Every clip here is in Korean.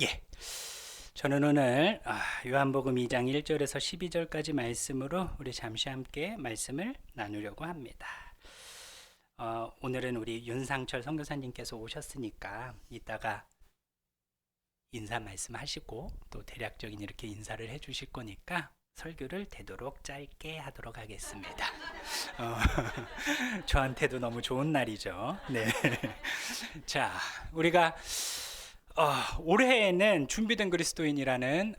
예. 저는 오늘 요한복음 2장 1절에서 12절까지 말씀으로 우리 잠시 함께 말씀을 나누려고 합니다. 오늘은 우리 윤상철 선교사님께서 오셨으니까 이따가 인사 말씀하시고 또 대략적인 이렇게 인사를 해주실 거니까 설교를 되도록 짧게 하도록 하겠습니다. 저한테도 너무 좋은 날이죠. 네. 자, 우리가 올해에는 준비된 그리스도인이라는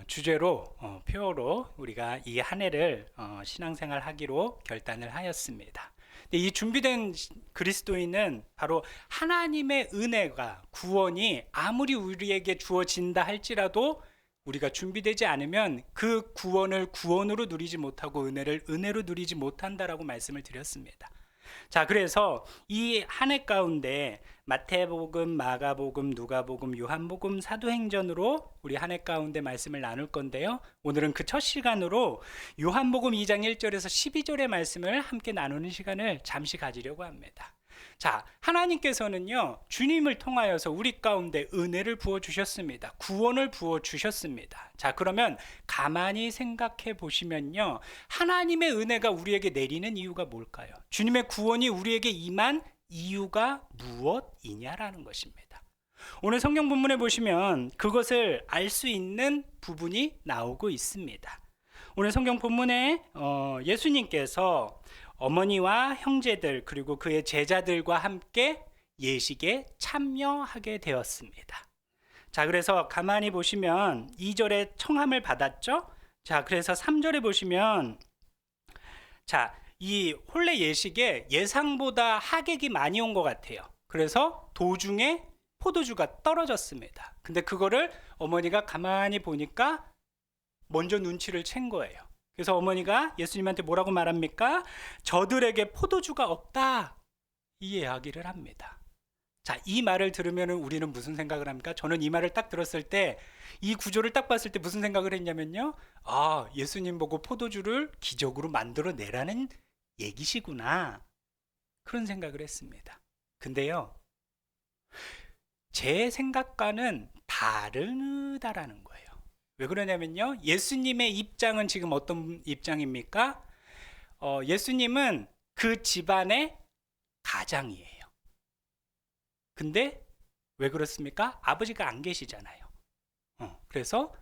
주제로 표어로 우리가 이 한 해를 신앙생활 하기로 결단을 하였습니다. 근데 이 준비된 그리스도인은 바로 하나님의 은혜가 구원이 아무리 우리에게 주어진다 할지라도 우리가 준비되지 않으면 그 구원을 구원으로 누리지 못하고 은혜를 은혜로 누리지 못한다라고 말씀을 드렸습니다. 자, 그래서 이 한 해 가운데 마태복음, 마가복음, 누가복음, 요한복음, 사도행전으로 우리 한 해 가운데 말씀을 나눌 건데요. 오늘은 그 첫 시간으로 요한복음 2장 1절에서 12절의 말씀을 함께 나누는 시간을 잠시 가지려고 합니다. 자, 하나님께서는요, 주님을 통하여서 우리 가운데 은혜를 부어 주셨습니다. 구원을 부어 주셨습니다. 자, 그러면 가만히 생각해 보시면요, 하나님의 은혜가 우리에게 내리는 이유가 뭘까요? 주님의 구원이 우리에게 임한 이유가 무엇이냐라는 것입니다. 오늘 성경 본문에 보시면 그것을 알 수 있는 부분이 나오고 있습니다. 오늘 성경 본문에 예수님께서 어머니와 형제들 그리고 그의 제자들과 함께 예식에 참여하게 되었습니다. 자, 그래서 가만히 보시면 2절에 청함을 받았죠. 자, 그래서 3절에 보시면 자, 이 혼례 예식에 예상보다 하객이 많이 온 것 같아요. 그래서 도중에 포도주가 떨어졌습니다. 근데 그거를 어머니가 가만히 보니까 먼저 눈치를 챈 거예요. 그래서 어머니가 예수님한테 뭐라고 말합니까? 저들에게 포도주가 없다, 이 이야기를 합니다. 자, 이 말을 들으면 우리는 무슨 생각을 합니까? 저는 이 말을 딱 들었을 때, 이 구조를 딱 봤을 때 무슨 생각을 했냐면요, 예수님 보고 포도주를 기적으로 만들어내라는 얘기시구나, 그런 생각을 했습니다. 근데요, 제 생각과는 다르다라는 거예요. 왜 그러냐면요, 예수님의 입장은 지금 어떤 입장입니까? 예수님은 그 집안의 가장이에요. 근데 왜 그렇습니까? 아버지가 안 계시잖아요. 그래서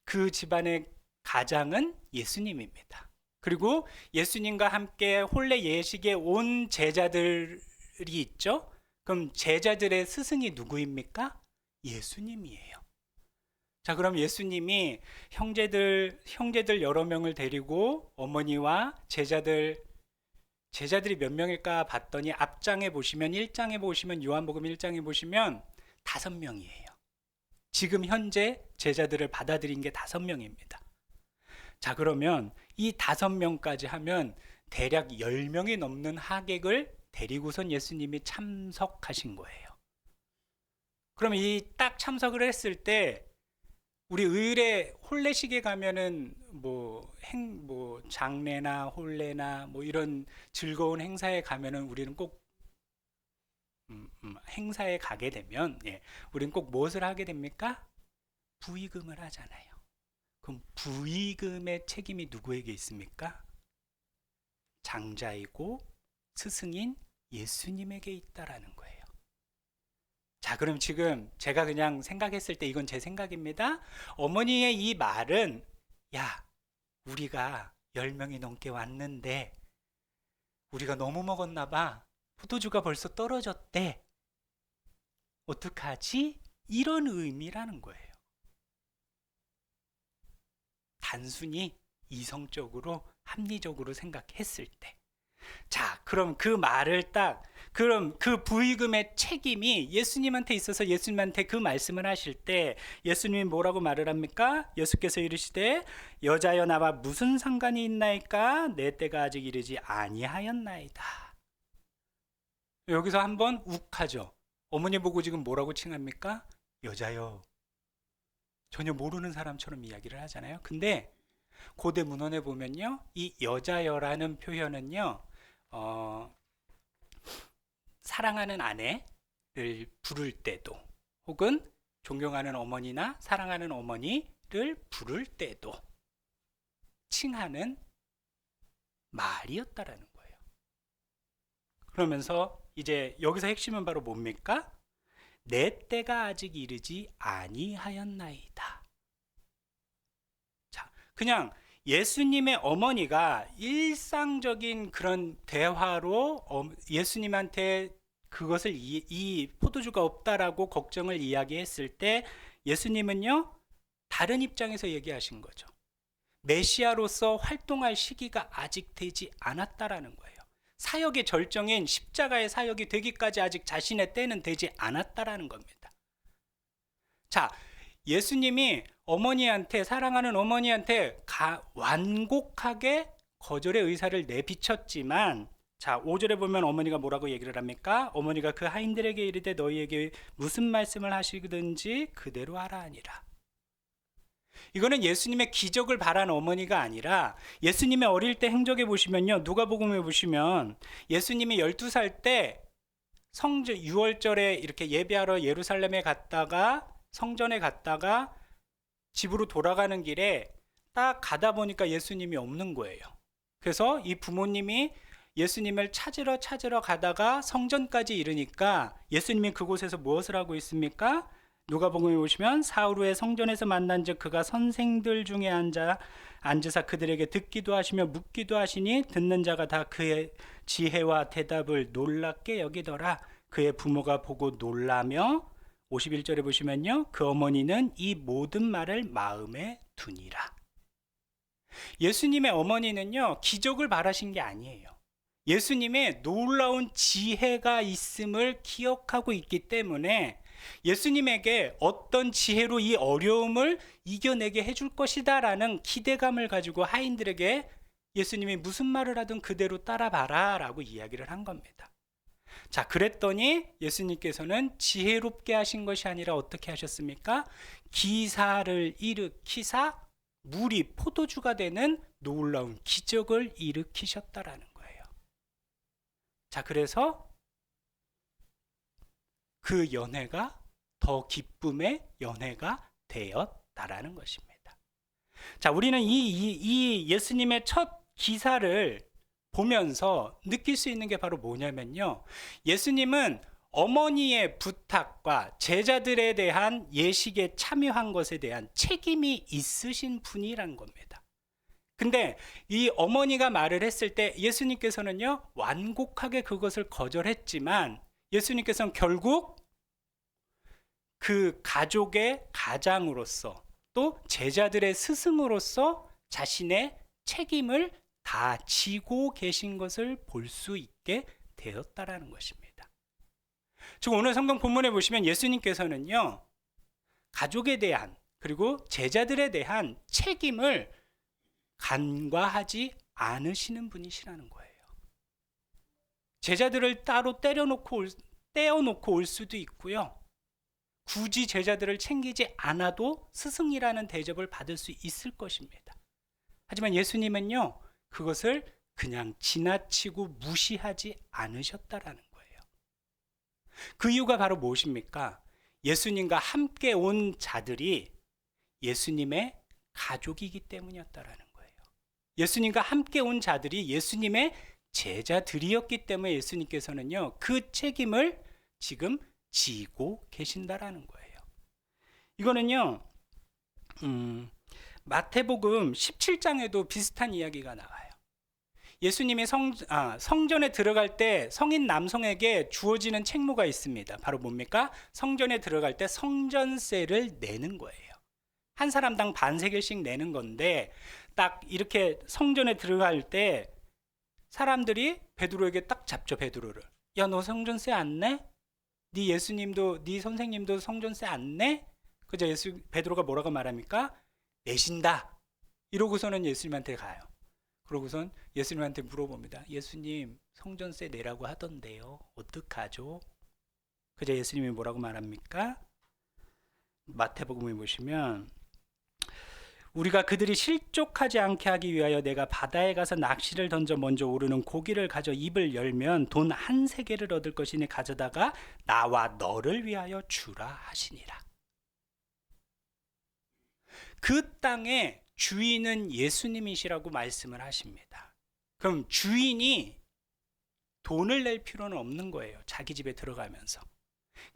그 집안의 가장은 예수님입니다. 그리고 예수님과 함께 혼례 예식에 온 제자들이 있죠. 그럼 제자들의 스승이 누구입니까? 예수님이에요. 자, 그럼 예수님이 형제들 여러 명을 데리고 어머니와 제자들이 몇 명일까 봤더니 앞장에 보시면 1장에 보시면 요한복음 1장에 보시면 5명이에요. 지금 현재 제자들을 받아들인 게 5명입니다. 자, 그러면 이 5명까지 하면 대략 10명이 넘는 하객을 데리고선 예수님이 참석하신 거예요. 그럼 이 딱 참석을 했을 때 우리 의례 혼례식에 가면은 장례나 혼례나 이런 즐거운 행사에 가면은 우리는 꼭 행사에 가게 되면 우리는 꼭 무엇을 하게 됩니까? 부의금을 하잖아요. 그럼 부의금의 책임이 누구에게 있습니까? 장자이고 스승인 예수님에게 있다라는 거예요. 자, 그럼 지금 제가 그냥 생각했을 때 이건 제 생각입니다. 어머니의 이 말은, 야, 우리가 10명이 넘게 왔는데 우리가 너무 먹었나 봐. 포도주가 벌써 떨어졌대. 어떡하지? 이런 의미라는 거예요. 단순히 이성적으로 합리적으로 생각했을 때. 자, 그럼 그럼 그 부의금의 책임이 예수님한테 있어서 예수님한테 그 말씀을 하실 때 예수님이 뭐라고 말을 합니까? 예수께서 이르시되 여자여 나와 무슨 상관이 있나이까? 내 때가 아직 이르지 아니하였나이다. 여기서 한번 욱하죠. 어머니 보고 지금 뭐라고 칭합니까? 여자여. 전혀 모르는 사람처럼 이야기를 하잖아요. 근데 고대 문헌에 보면요, 이 여자여라는 표현은요, 사랑하는 아내를 부를 때도 혹은 존경하는 어머니나 사랑하는 어머니를 부를 때도 칭하는 말이었다라는 거예요. 그러면서 이제 여기서 핵심은 바로 뭡니까? 내 때가 아직 이르지 아니하였나이다. 자, 그냥 예수님의 어머니가 일상적인 그런 대화로 예수님한테 그것을 이 포도주가 없다라고 걱정을 이야기했을 때 예수님은요 다른 입장에서 얘기하신 거죠. 메시아로서 활동할 시기가 아직 되지 않았다라는 거예요. 사역의 절정인 십자가의 사역이 되기까지 아직 자신의 때는 되지 않았다라는 겁니다. 자, 예수님이 어머니한테, 사랑하는 어머니한테 완곡하게 거절의 의사를 내비쳤지만, 자 5절에 보면 어머니가 뭐라고 얘기를 합니까? 어머니가 그 하인들에게 이르되 너희에게 무슨 말씀을 하시든지 그대로 하라 하니라. 이거는 예수님의 기적을 바란 어머니가 아니라 예수님의 어릴 때 행적에 보시면요, 누가복음에 보시면 예수님이 12살 때 성전 6월절에 이렇게 예배하러 예루살렘에 갔다가 성전에 갔다가 집으로 돌아가는 길에 딱 가다 보니까 예수님이 없는 거예요. 그래서 이 부모님이 예수님을 찾으러 가다가 성전까지 이르니까 예수님이 그곳에서 무엇을 하고 있습니까? 누가복음에 보시면 사흘 후에 성전에서 만난즉 그가 선생들 중에 앉으사 그들에게 듣기도 하시며 묻기도 하시니 듣는 자가 다 그의 지혜와 대답을 놀랍게 여기더라. 그의 부모가 보고 놀라며 51절에 보시면요, 그 어머니는 이 모든 말을 마음에 두니라. 예수님의 어머니는요 기적을 바라신 게 아니에요. 예수님의 놀라운 지혜가 있음을 기억하고 있기 때문에 예수님에게 어떤 지혜로 이 어려움을 이겨내게 해줄 것이다 라는 기대감을 가지고 하인들에게 예수님이 무슨 말을 하든 그대로 따라봐라 라고 이야기를 한 겁니다. 자, 그랬더니 예수님께서는 지혜롭게 하신 것이 아니라 어떻게 하셨습니까? 기사를 일으키사 물이 포도주가 되는 놀라운 기적을 일으키셨다라는 거예요. 자, 그래서 그 연회가 더 기쁨의 연회가 되었다라는 것입니다. 자, 우리는 이 예수님의 첫 기사를 보면서 느낄 수 있는 게 바로 뭐냐면요, 예수님은 어머니의 부탁과 제자들에 대한 예식에 참여한 것에 대한 책임이 있으신 분이란 겁니다. 근데 이 어머니가 말을 했을 때 예수님께서는요 완곡하게 그것을 거절했지만 예수님께서는 결국 그 가족의 가장으로서 또 제자들의 스승으로서 자신의 책임을 다 지고 계신 것을 볼 수 있게 되었다라는 것입니다. 즉 오늘 성경 본문에 보시면 예수님께서는요 가족에 대한 그리고 제자들에 대한 책임을 간과하지 않으시는 분이시라는 거예요. 제자들을 따로 떼어놓고 올 수도 있고요, 굳이 제자들을 챙기지 않아도 스승이라는 대접을 받을 수 있을 것입니다. 하지만 예수님은요 그것을 그냥 지나치고 무시하지 않으셨다라는 거예요. 그 이유가 바로 무엇입니까? 예수님과 함께 온 자들이 예수님의 가족이기 때문이었다라는 거예요. 예수님과 함께 온 자들이 예수님의 제자들이었기 때문에 예수님께서는요 그 책임을 지금 지고 계신다라는 거예요. 이거는요 마태복음 17장에도 비슷한 이야기가 나와요. 예수님이 성전에 들어갈 때 성인 남성에게 주어지는 책무가 있습니다. 바로 뭡니까? 성전에 들어갈 때 성전세를 내는 거예요. 한 사람당 반세겔씩 내는 건데 딱 이렇게 성전에 들어갈 때 사람들이 베드로에게 딱 잡죠. 베드로를. 야, 너 성전세 안 내? 네 예수님도 네 선생님도 성전세 안 내? 그죠? 베드로가 뭐라고 말합니까? 내신다. 이러고서는 예수님한테 가요. 그러고선 예수님한테 물어봅니다. 예수님 성전세 내라고 하던데요. 어떡하죠? 그죠? 예수님이 뭐라고 말합니까? 마태복음에 보시면 우리가 그들이 실족하지 않게 하기 위하여 내가 바다에 가서 낚시를 던져 먼저 오르는 고기를 가져 입을 열면 돈 한 세겔을 얻을 것이니 가져다가 나와 너를 위하여 주라 하시니라. 그 땅의 주인은 예수님이시라고 말씀을 하십니다. 그럼 주인이 돈을 낼 필요는 없는 거예요. 자기 집에 들어가면서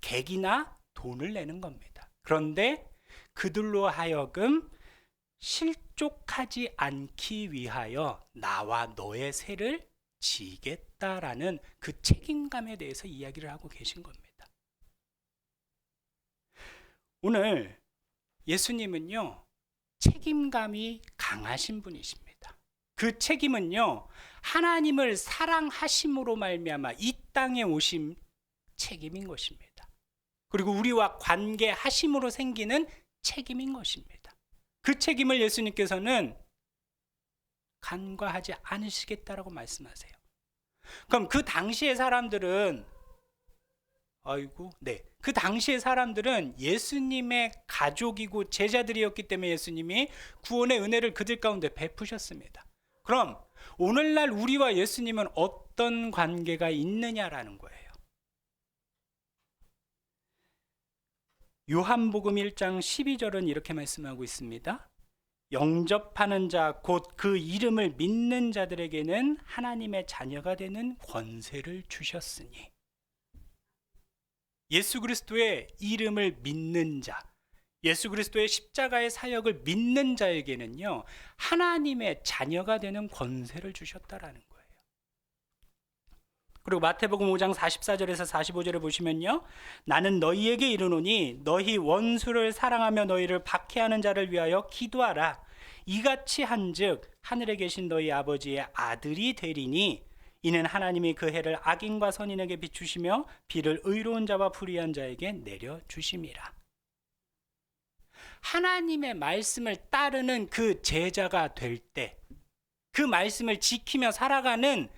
객이나 돈을 내는 겁니다. 그런데 그들로 하여금 실족하지 않기 위하여 나와 너의 세를 지겠다라는 그 책임감에 대해서 이야기를 하고 계신 겁니다. 오늘 예수님은요, 책임감이 강하신 분이십니다. 그 책임은요, 하나님을 사랑하심으로 말미암아 이 땅에 오신 책임인 것입니다. 그리고 우리와 관계하심으로 생기는 책임인 것입니다. 그 책임을 예수님께서는 간과하지 않으시겠다라고 말씀하세요. 그럼 그 당시의 사람들은 그 당시의 사람들은 예수님의 가족이고 제자들이었기 때문에 예수님이 구원의 은혜를 그들 가운데 베푸셨습니다. 그럼 오늘날 우리와 예수님은 어떤 관계가 있느냐라는 거예요. 요한복음 1장 12절은 이렇게 말씀하고 있습니다. 영접하는 자 곧 그 이름을 믿는 자들에게는 하나님의 자녀가 되는 권세를 주셨으니, 예수 그리스도의 이름을 믿는 자, 예수 그리스도의 십자가의 사역을 믿는 자에게는요, 하나님의 자녀가 되는 권세를 주셨다라는 거예요. 그리고 마태복음 5장 44절에서 45절에 보시면요, 나는 너희에게 이르노니 너희 원수를 사랑하며 너희를 박해하는 자를 위하여 기도하라. 이같이 한즉 하늘에 계신 너희 아버지의 아들이 되리니, 이는 하나님이 그 해를 악인과 선인에게 비추시며 비를 의로운 자와 불의한 자에게 내려주심이라. 하나님의 말씀을 따르는 그 제자가 될 때, 그 말씀을 지키며 살아가는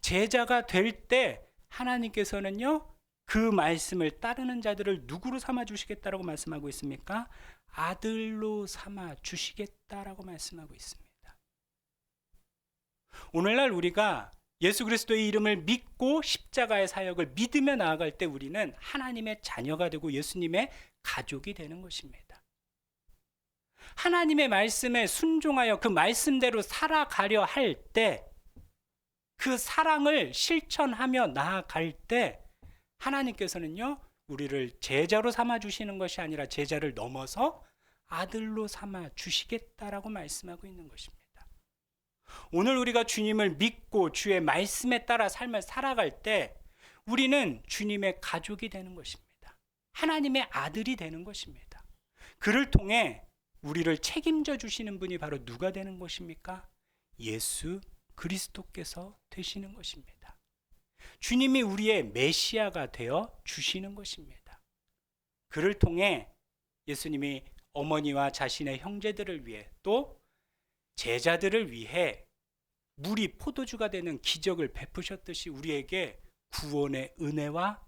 제자가 될 때, 하나님께서는요, 그 말씀을 따르는 자들을 누구로 삼아 주시겠다라고 말씀하고 있습니까? 아들로 삼아 주시겠다라고 말씀하고 있습니다. 오늘날 우리가 예수 그리스도의 이름을 믿고 십자가의 사역을 믿으며 나아갈 때 우리는 하나님의 자녀가 되고 예수님의 가족이 되는 것입니다. 하나님의 말씀에 순종하여 그 말씀대로 살아가려 할 때, 그 사랑을 실천하며 나아갈 때 하나님께서는요, 우리를 제자로 삼아 주시는 것이 아니라 제자를 넘어서 아들로 삼아 주시겠다라고 말씀하고 있는 것입니다. 오늘 우리가 주님을 믿고 주의 말씀에 따라 삶을 살아갈 때 우리는 주님의 가족이 되는 것입니다. 하나님의 아들이 되는 것입니다. 그를 통해 우리를 책임져 주시는 분이 바로 누가 되는 것입니까? 예수 그리스도께서 되시는 것입니다. 주님이 우리의 메시아가 되어 주시는 것입니다. 그를 통해 예수님이 어머니와 자신의 형제들을 위해 또 제자들을 위해 물이 포도주가 되는 기적을 베푸셨듯이 우리에게 구원의 은혜와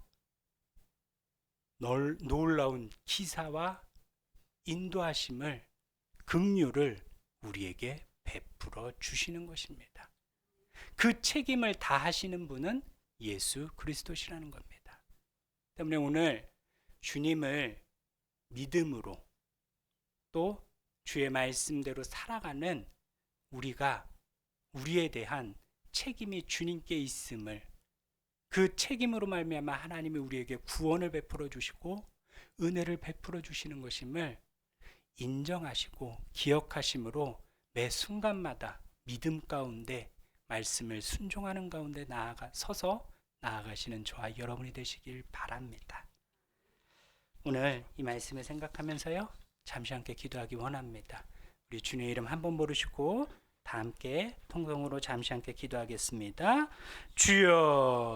놀라운 기사와 인도하심을, 긍휼을 우리에게 베풀어 주시는 것입니다. 그 책임을 다하시는 분은 예수 그리스도시라는 겁니다. 때문에 오늘 주님을 믿음으로 또 주의 말씀대로 살아가는 우리가 우리에 대한 책임이 주님께 있음을, 그 책임으로 말미암아 하나님이 우리에게 구원을 베풀어 주시고 은혜를 베풀어 주시는 것임을 인정하시고 기억하심으로 매 순간마다 믿음 가운데 말씀을 순종하는 가운데 서서 나아가시는 저와 여러분이 되시길 바랍니다. 오늘 이 말씀을 생각하면서요, 잠시 함께 기도하기 원합니다. 우리 주님의 이름 한번 부르시고 다 함께 통성으로 잠시 함께 기도하겠습니다. 주여.